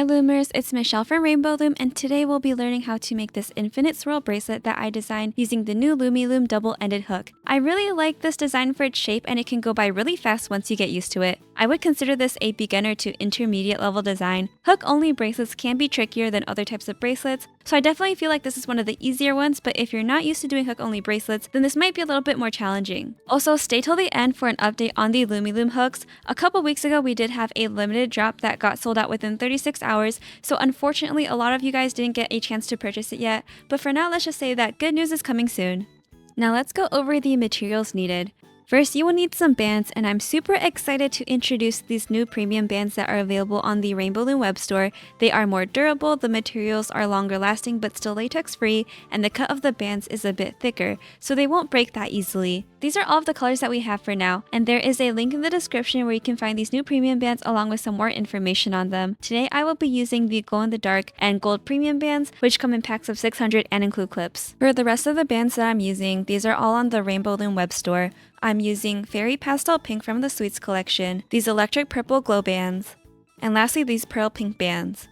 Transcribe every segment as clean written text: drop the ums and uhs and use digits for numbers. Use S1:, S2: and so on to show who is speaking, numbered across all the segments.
S1: Loomers, it's Michelle from Rainbow Loom, and today we'll be learning how to make this Infinite Swirl bracelet that I designed using the new Loomiloom double-ended hook. I really like this design for its shape, and it can go by really fast once you get used to it. I would consider this a beginner to intermediate level design. Hook-only bracelets can be trickier than other types of bracelets, so I definitely feel like this is one of the easier ones, but if you're not used to doing hook-only bracelets, then this might be a little bit more challenging. Also, stay till the end for an update on the Loomiloom hooks. A couple weeks ago, we did have a limited drop that got sold out within 36 hours, so unfortunately a lot of you guys didn't get a chance to purchase it yet, but for now let's just say that good news is coming soon. Now let's go over the materials needed. First, you will need some bands, and I'm super excited to introduce these new premium bands that are available on the Rainbow Loom web store. They are more durable, the materials are longer lasting but still latex free, and the cut of the bands is a bit thicker, so they won't break that easily. These are all of the colors that we have for now, and there is a link in the description where you can find these new premium bands along with some more information on them. Today I will be using the glow in the dark and gold premium bands, which come in packs of 600 and include clips. For the rest of the bands that I'm using, these are all on the Rainbow Loom web store. I'm using Fairy Pastel Pink from the Sweets collection, these electric purple glow bands, and lastly these pearl pink bands.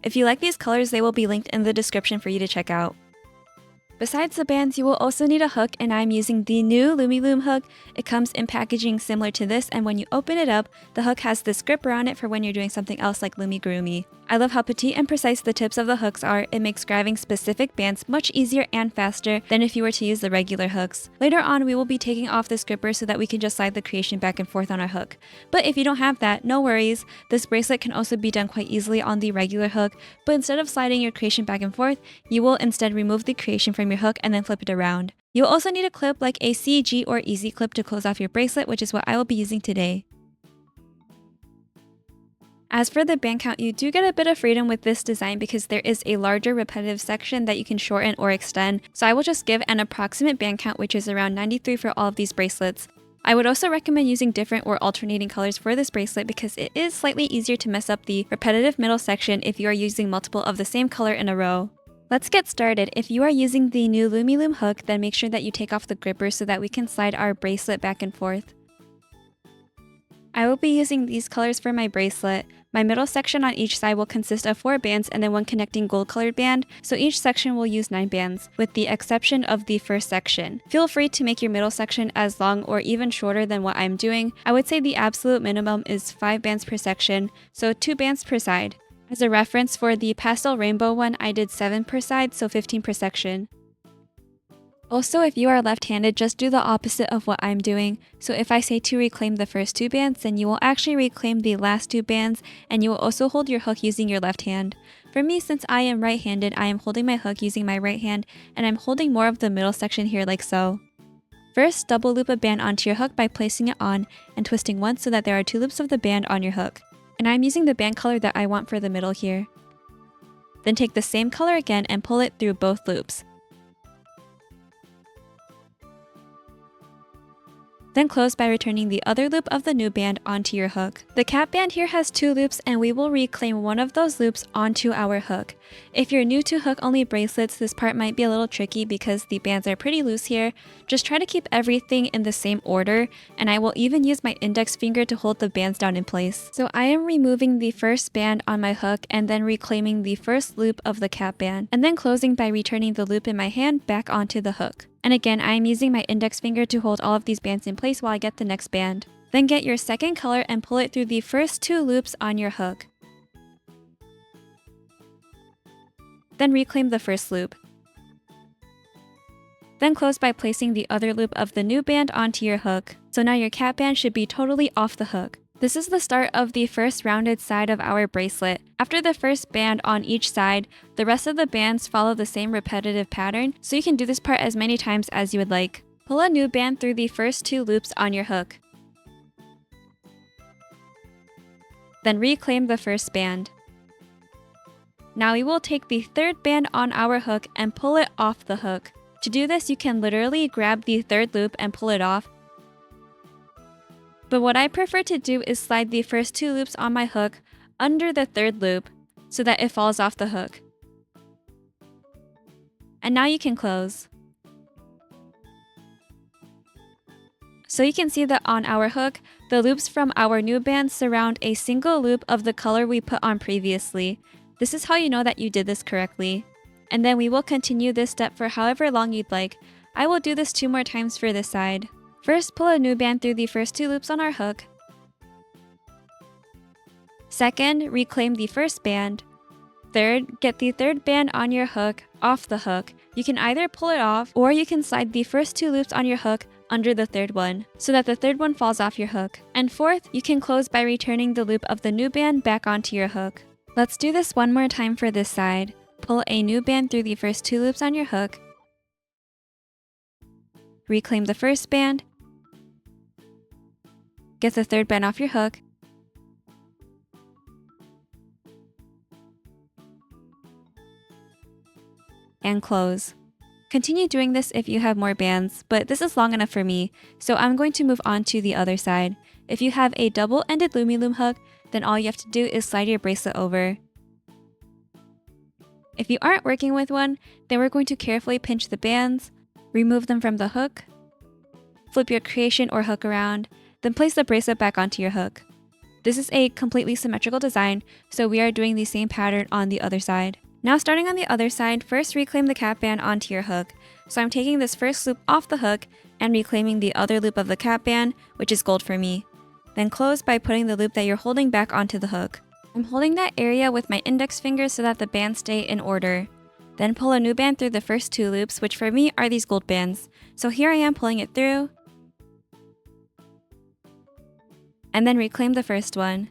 S1: If you like these colors, they will be linked in the description for you to check out. Besides the bands, you will also need a hook, and I'm using the new Loomiloom hook. It comes in packaging similar to this, and when you open it up, the hook has this gripper on it for when you're doing something else like loomigurumi. I love how petite and precise the tips of the hooks are. It makes grabbing specific bands much easier and faster than if you were to use the regular hooks. Later on, we will be taking off this gripper so that we can just slide the creation back and forth on our hook. But if you don't have that, no worries. This bracelet can also be done quite easily on the regular hook, but instead of sliding your creation back and forth, you will instead remove the creation from your hook and then flip it around. You'll also need a clip like a CG or Easy clip to close off your bracelet, which is what I will be using today. As for the band count, you do get a bit of freedom with this design because there is a larger repetitive section that you can shorten or extend, so I will just give an approximate band count, which is around 93 for all of these bracelets. I would also recommend using different or alternating colors for this bracelet because it is slightly easier to mess up the repetitive middle section if you are using multiple of the same color in a row. Let's get started. If you are using the new Loomiloom hook, then make sure that you take off the gripper so that we can slide our bracelet back and forth. I will be using these colors for my bracelet. My middle section on each side will consist of 4 bands and then one connecting gold colored band, so each section will use 9 bands, with the exception of the first section. Feel free to make your middle section as long or even shorter than what I'm doing. I would say the absolute minimum is 5 bands per section, so 2 bands per side. As a reference, for the pastel rainbow one, I did 7 per side, so 15 per section. Also, if you are left-handed, just do the opposite of what I'm doing. So if I say to reclaim the first 2 bands, then you will actually reclaim the last 2 bands, and you will also hold your hook using your left hand. For me, since I am right-handed, I am holding my hook using my right hand, and I'm holding more of the middle section here like so. First, double loop a band onto your hook by placing it on and twisting once so that there are 2 loops of the band on your hook. And I'm using the band color that I want for the middle here. Then take the same color again and pull it through both loops. Then close by returning the other loop of the new band onto your hook. The cap band here has 2 loops, and we will reclaim one of those loops onto our hook. If you're new to hook-only bracelets, this part might be a little tricky because the bands are pretty loose here. Just try to keep everything in the same order, and I will even use my index finger to hold the bands down in place. So I am removing the first band on my hook and then reclaiming the first loop of the cap band, and then closing by returning the loop in my hand back onto the hook. And again, I am using my index finger to hold all of these bands in place while I get the next band. Then get your second color and pull it through the first 2 loops on your hook. Then reclaim the first loop. Then close by placing the other loop of the new band onto your hook. So now your cap band should be totally off the hook. This is the start of the first rounded side of our bracelet. After the first band on each side, the rest of the bands follow the same repetitive pattern, so you can do this part as many times as you would like. Pull a new band through the first 2 loops on your hook. Then reclaim the first band. Now we will take the third band on our hook and pull it off the hook. To do this, you can literally grab the third loop and pull it off. But what I prefer to do is slide the first 2 loops on my hook under the third loop so that it falls off the hook. And now you can close. So you can see that on our hook, The loops from our new band surround a single loop of the color we put on previously. This is how you know that you did this correctly. And then we will continue this step for however long you'd like. I will do this 2 more times for this side. First, pull a new band through the first 2 loops on our hook. Second, reclaim the first band. Third, get the third band on your hook off the hook. You can either pull it off or you can slide the first 2 loops on your hook under the third one so that the third one falls off your hook. And fourth, you can close by returning the loop of the new band back onto your hook. Let's do this 1 more time for this side. Pull a new band through the first 2 loops on your hook. Reclaim the first band. Get the third band off your hook. And close. Continue doing this if you have more bands, but this is long enough for me, so I'm going to move on to the other side. If you have a double-ended Loomiloom hook, then all you have to do is slide your bracelet over. If you aren't working with one, then we're going to carefully pinch the bands, remove them from the hook, flip your creation or hook around, then place the bracelet back onto your hook. This is a completely symmetrical design, so we are doing the same pattern on the other side. Now starting on the other side, first reclaim the cap band onto your hook. So I'm taking this first loop off the hook and reclaiming the other loop of the cap band, which is gold for me. Then close by putting the loop that you're holding back onto the hook. I'm holding that area with my index finger so that the bands stay in order. Then pull a new band through the first 2 loops, which for me are these gold bands. So here I am pulling it through. And then reclaim the first one.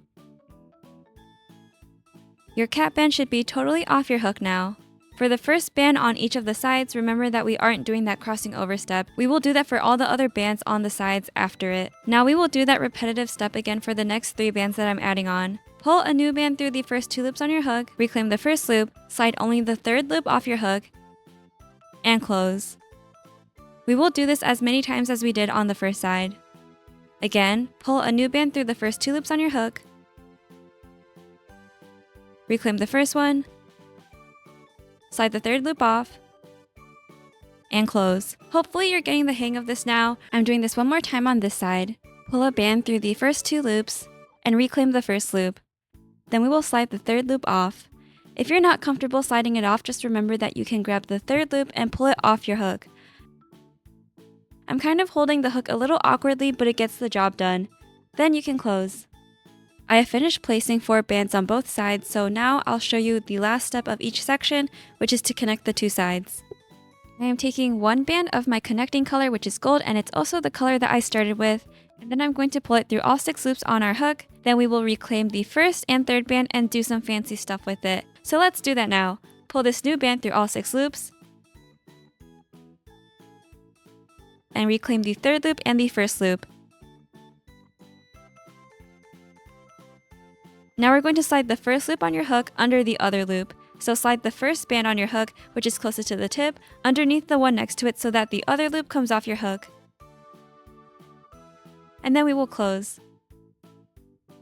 S1: Your cap band should be totally off your hook now. For the first band on each of the sides, remember that we aren't doing that crossing over step. We will do that for all the other bands on the sides after it. Now we will do that repetitive step again for the next 3 bands that I'm adding on. Pull a new band through the first 2 loops on your hook, reclaim the first loop, slide only the third loop off your hook, and close. We will do this as many times as we did on the first side. Again, pull a new band through the first 2 loops on your hook, reclaim the first one, slide the third loop off, and close. Hopefully you're getting the hang of this now. I'm doing this 1 more time on this side. Pull a band through the first 2 loops and reclaim the first loop. Then we will slide the third loop off. If you're not comfortable sliding it off, just remember that you can grab the third loop and pull it off your hook. I'm kind of holding the hook a little awkwardly, but it gets the job done. Then you can close. I have finished placing 4 bands on both sides, so now I'll show you the last step of each section, which is to connect the 2 sides. I am taking 1 band of my connecting color, which is gold, and it's also the color that I started with, and then I'm going to pull it through all 6 loops on our hook. Then we will reclaim the first and third band and do some fancy stuff with it. So let's do that now. Pull this new band through all 6 loops, and reclaim the third loop and the first loop. Now we're going to slide the first loop on your hook under the other loop. So slide the first band on your hook, which is closest to the tip, underneath the one next to it so that the other loop comes off your hook. And then we will close.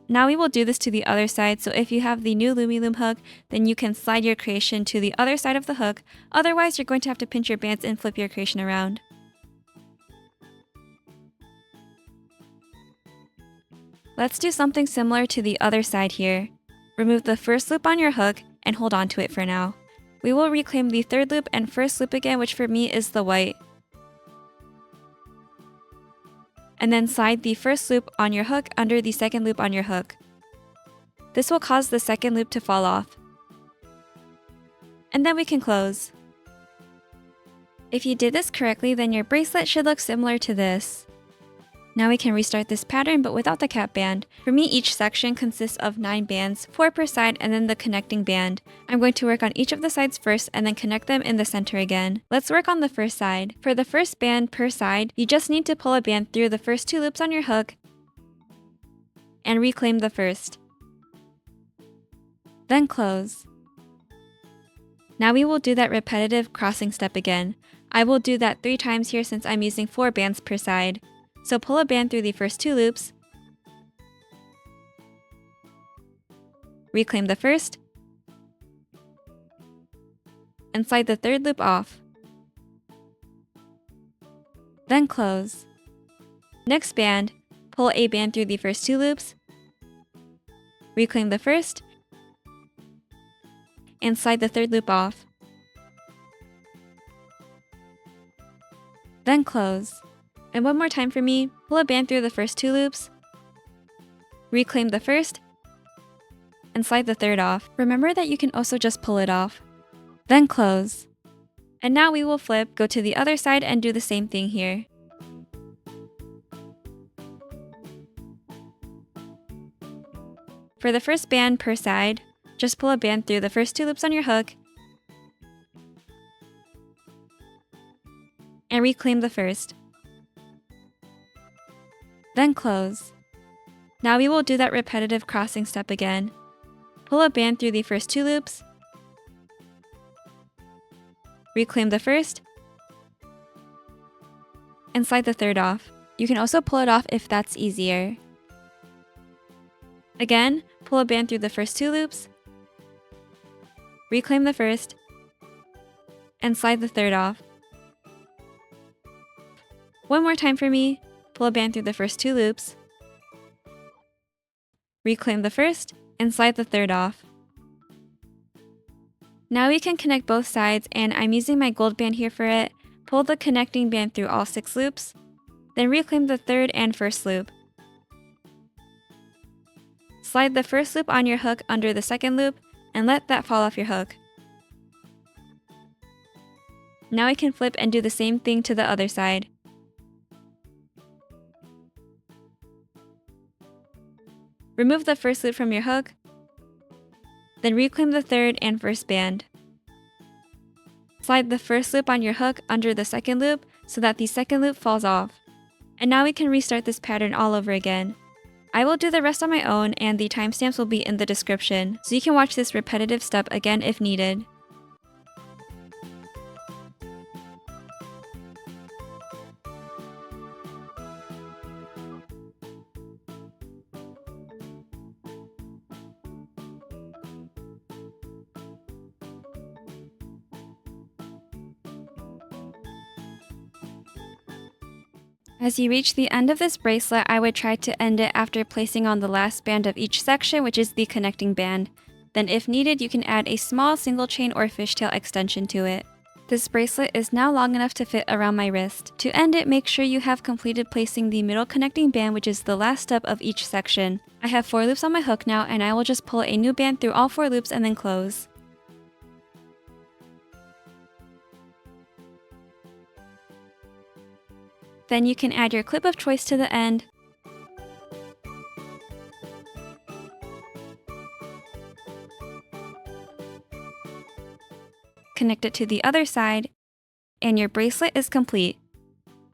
S1: Now we will do this to the other side, so if you have the new Loomiloom hook, then you can slide your creation to the other side of the hook. Otherwise, you're going to have to pinch your bands and flip your creation around. Let's do something similar to the other side here. Remove the first loop on your hook and hold on to it for now. We will reclaim the third loop and first loop again, which for me is the white. And then slide the first loop on your hook under the second loop on your hook. This will cause the second loop to fall off. And then we can close. If you did this correctly, then your bracelet should look similar to this. Now we can restart this pattern, but without the cap band. For me, each section consists of 9 bands, 4 per side, and then the connecting band. I'm going to work on each of the sides first and then connect them in the center again. Let's work on the first side. For the first band per side, you just need to pull a band through the first 2 loops on your hook and reclaim the first. Then close. Now we will do that repetitive crossing step again. I will do that 3 times here since I'm using 4 bands per side. So pull a band through the first 2 loops, reclaim the first, and slide the third loop off. Then close. Next band, Pull a band through the first 2 loops, reclaim the first, and slide the 3rd loop off. Then close. And one more time for me, pull a band through the first 2 loops, reclaim the first, and slide the 3rd off. Remember that you can also just pull it off. Then close. And now we will flip, go to the other side, and do the same thing here. For the first band per side, just pull a band through the first 2 loops on your hook, and reclaim the first. Then close. Now we will do that repetitive crossing step again. Pull a band through the first 2 loops, reclaim the first, and slide the 3rd off. You can also pull it off if that's easier. Again, pull a band through the first 2 loops, reclaim the first, and slide the 3rd off. One more time for me, pull a band through the first 2 loops, reclaim the first, and slide the 3rd off. Now we can connect both sides, and I'm using my gold band here for it. Pull the connecting band through all 6 loops, then reclaim the 3rd and 1st loop. Slide the 1st loop on your hook under the 2nd loop, and let that fall off your hook. Now we can flip and do the same thing to the other side. Remove the 1st loop from your hook, then reclaim the 3rd and 1st band. Slide the 1st loop on your hook under the 2nd loop so that the 2nd loop falls off. And now we can restart this pattern all over again. I will do the rest on my own, and the timestamps will be in the description, so you can watch this repetitive step again if needed. As you reach the end of this bracelet, I would try to end it after placing on the last band of each section, which is the connecting band. Then if needed, you can add a small single chain or fishtail extension to it. This bracelet is now long enough to fit around my wrist. To end it, make sure you have completed placing the middle connecting band, which is the last step of each section. I have 4 loops on my hook now, and I will just pull a new band through all 4 loops and then close. Then you can add your clip of choice to the end, connect it to the other side, and your bracelet is complete.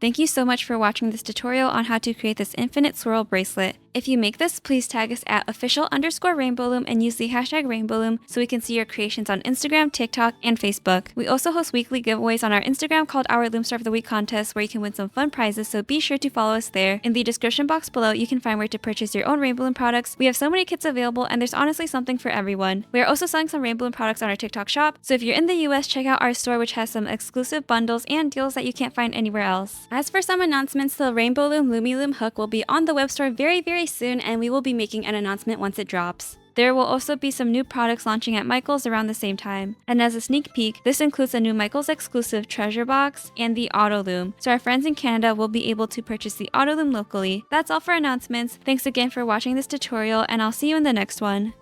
S1: Thank you so much for watching this tutorial on how to create this Infinite Swirl bracelet. If you make this, please tag us at official_RainbowLoom and use the hashtag RainbowLoom so we can see your creations on Instagram, TikTok, and Facebook. We also host weekly giveaways on our Instagram called our Loom Star of the Week contest, where you can win some fun prizes, so be sure to follow us there. In the description box below, you can find where to purchase your own Rainbow Loom products. We have so many kits available, and there's honestly something for everyone. We are also selling some Rainbow Loom products on our TikTok shop, so if you're in the US, check out our store, which has some exclusive bundles and deals that you can't find anywhere else. As for some announcements, the Rainbow Loom Loomiloom hook will be on the web store very soon, and we will be making an announcement once it drops. There will also be some new products launching at Michael's around the same time. And as a sneak peek, this includes a new Michael's exclusive treasure box and the Auto Loom, so our friends in Canada will be able to purchase the Auto Loom locally. That's all for announcements. Thanks again for watching this tutorial, and I'll see you in the next one.